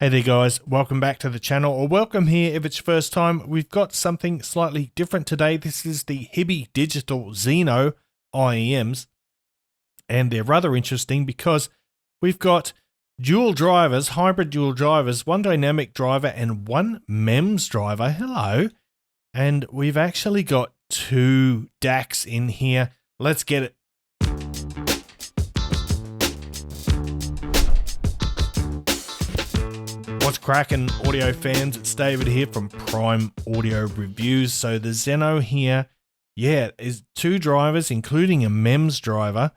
Hey there guys, welcome back to the channel, or welcome here if it's your first time. We've got something slightly different today. This is the HiByDigital XENO IEMs, and they're rather interesting because we've got dual drivers, hybrid dual drivers, one dynamic driver and one MEMS driver. Hello. And we've actually got two DACs in here. Let's get it. What's cracking, audio fans? It's David here from Prime Audio Reviews. So the XENO here, is two drivers, including a MEMS driver.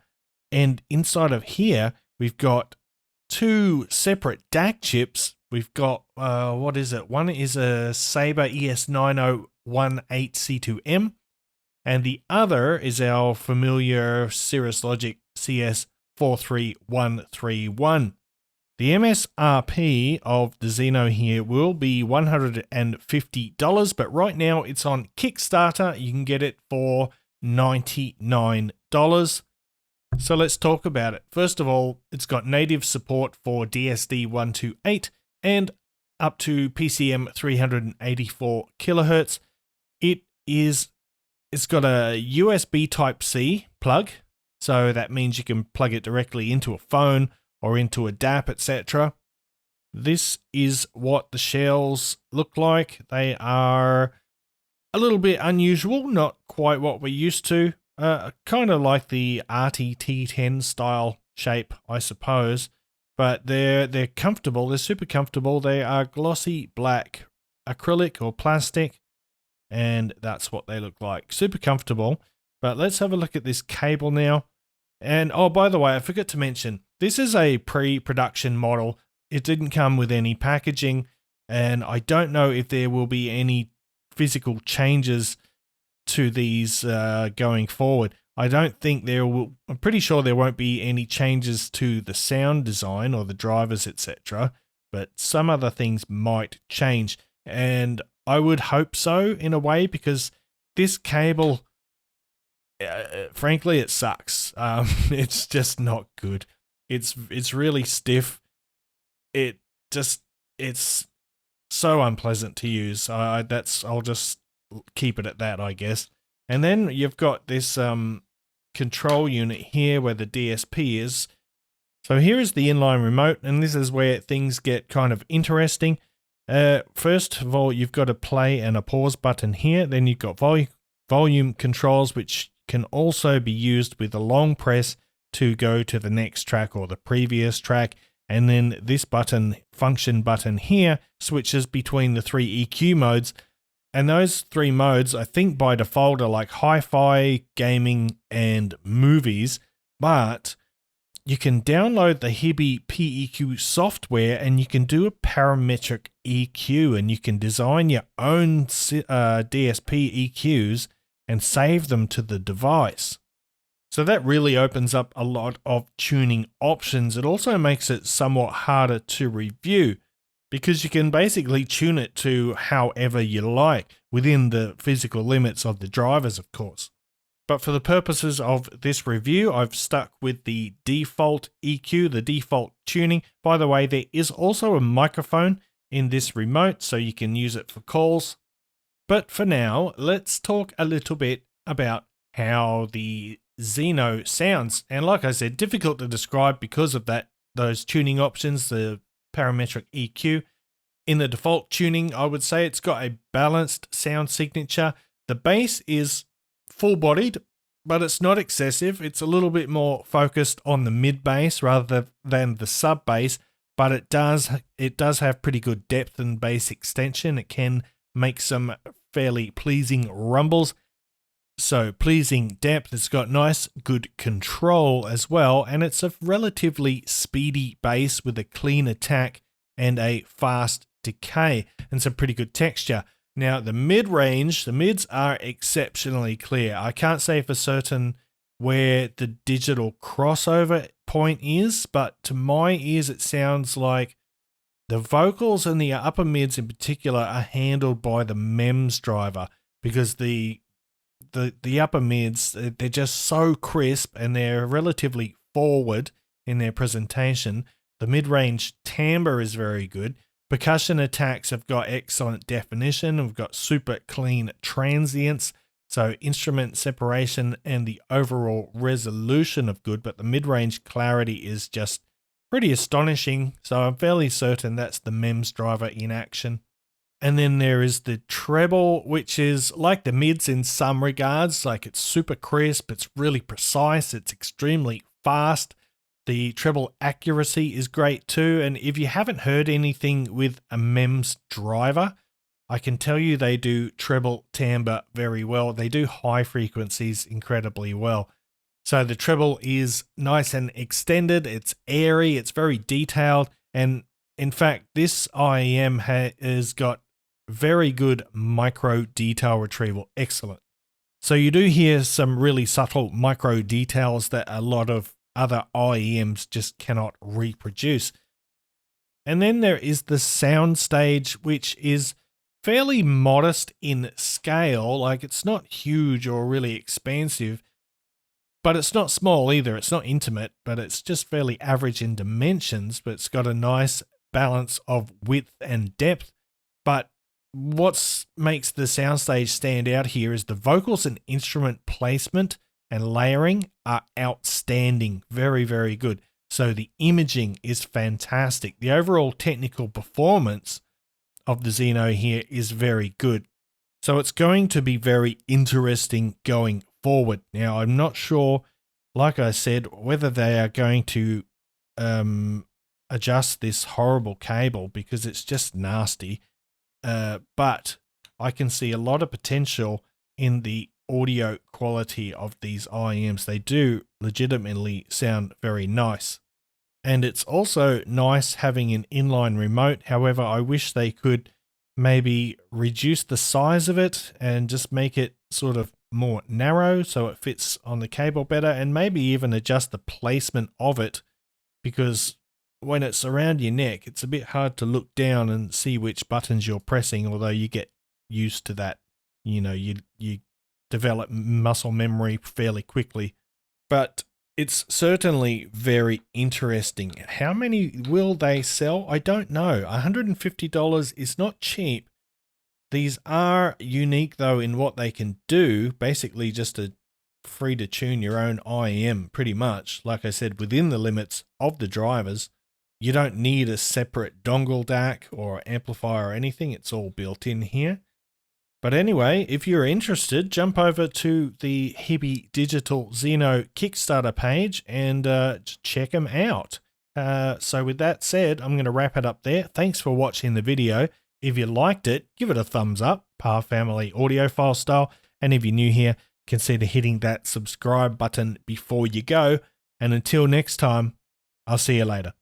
And inside of here, we've got two separate DAC chips. We've got, what is it? One is a Sabre ES9018C2M, and the other is our familiar Cirrus Logic CS43131. The MSRP of the XENO here will be $150, but right now it's on Kickstarter. You can get it for $99. So let's talk about it. First of all, it's got native support for DSD128 and up to PCM 384 kilohertz. It's got a USB Type-C plug, so that means you can plug it directly into a phone or into a DAP, etc. This is what the shells look like. They are a little bit unusual, not quite what we're used to. Kind of like the RTT10 style shape, I suppose. But they're comfortable. They're super comfortable. They are glossy black acrylic or plastic, and that's what they look like. Super comfortable. But let's have a look at this cable now. And oh, by the way, I forgot to mention, this is a pre-production model. It didn't come with any packaging, and I don't know if there will be any physical changes to these going forward. I don't think there will. I'm pretty sure there won't be any changes to the sound design or the drivers, etc. But some other things might change, and I would hope so in a way, because this cable, frankly, it sucks. It's just not good. It's really stiff. It's so unpleasant to use. I'll just keep it at that, I guess. And then you've got this control unit here where the DSP is. So here is the inline remote, and this is where things get kind of interesting. First of all, you've got a play and a pause button here. Then you've got volume controls, which can also be used with a long press to go to the next track or the previous track. And then this button, function button here, switches between the three EQ modes. And those three modes, I think by default, are like hi-fi, gaming, and movies. But you can download the HiBy PEQ software, and you can do a parametric EQ, and you can design your own DSP EQs and save them to the device. So that really opens up a lot of tuning options. It also makes it somewhat harder to review, because you can basically tune it to however you like, within the physical limits of the drivers, of course. But for the purposes of this review, I've stuck with the default EQ, the default tuning. By the way, there is also a microphone in this remote, so you can use it for calls. But for now, let's talk a little bit about how the XENO sounds. And like I said, difficult to describe because of those tuning options, the parametric EQ. In the default tuning, I would say it's got a balanced sound signature. The bass is full-bodied, but it's not excessive. It's a little bit more focused on the mid bass rather than the sub bass, but it does have pretty good depth and bass extension. It can make some fairly pleasing rumbles. So pleasing depth. It's got nice, good control as well, and it's a relatively speedy bass with a clean attack and a fast decay, and some pretty good texture. Now the mid-range, the mids are exceptionally clear. I can't say for certain where the digital crossover point is, but to my ears it sounds like the vocals and the upper mids in particular are handled by the MEMS driver, because the upper mids, they're just so crisp and they're relatively forward in their presentation. The mid-range timbre is very good. Percussion attacks have got excellent definition. We've got super clean transients. So instrument separation and the overall resolution of good, but the mid-range clarity is just pretty astonishing. So I'm fairly certain that's the MEMS driver in action. And then there is the treble, which is like the mids in some regards. Like it's super crisp, it's really precise, it's extremely fast. The treble accuracy is great too. And if you haven't heard anything with a MEMS driver, I can tell you they do treble timbre very well. They do high frequencies incredibly well. So the treble is nice and extended. It's airy. It's very detailed. And in fact, this IEM has got very good micro detail retrieval. Excellent. So you do hear some really subtle micro details that a lot of other IEMs just cannot reproduce. And then there is the sound stage, which is fairly modest in scale. Like it's not huge or really expansive, but it's not small either. It's not intimate, but it's just fairly average in dimensions, but it's got a nice balance of width and depth. But what makes the soundstage stand out here is the vocals and instrument placement and layering are outstanding. Very, very good. So the imaging is fantastic. The overall technical performance of the XENO here is very good. So it's going to be very interesting going forward. Now, I'm not sure, like I said, whether they are going to adjust this horrible cable because it's just nasty. But I can see a lot of potential in the audio quality of these IEMs. They do legitimately sound very nice. And it's also nice having an inline remote. However, I wish they could maybe reduce the size of it and just make it sort of more narrow so it fits on the cable better, and maybe even adjust the placement of it, because when it's around your neck, it's a bit hard to look down and see which buttons you're pressing, although you get used to that. You know, you develop muscle memory fairly quickly. But it's certainly very interesting. How many will they sell? I don't know. $150 is not cheap. These are unique, though, in what they can do. Basically, just free to tune your own IEM, pretty much. Like I said, within the limits of the drivers. You don't need a separate dongle DAC or amplifier or anything. It's all built in here. But anyway, if you're interested, jump over to the HiByDigital XENO Kickstarter page and check them out. So with that said, I'm going to wrap it up there. Thanks for watching the video. If you liked it, give it a thumbs up, PAR Family Audiophile style. And if you're new here, consider hitting that subscribe button before you go. And until next time, I'll see you later.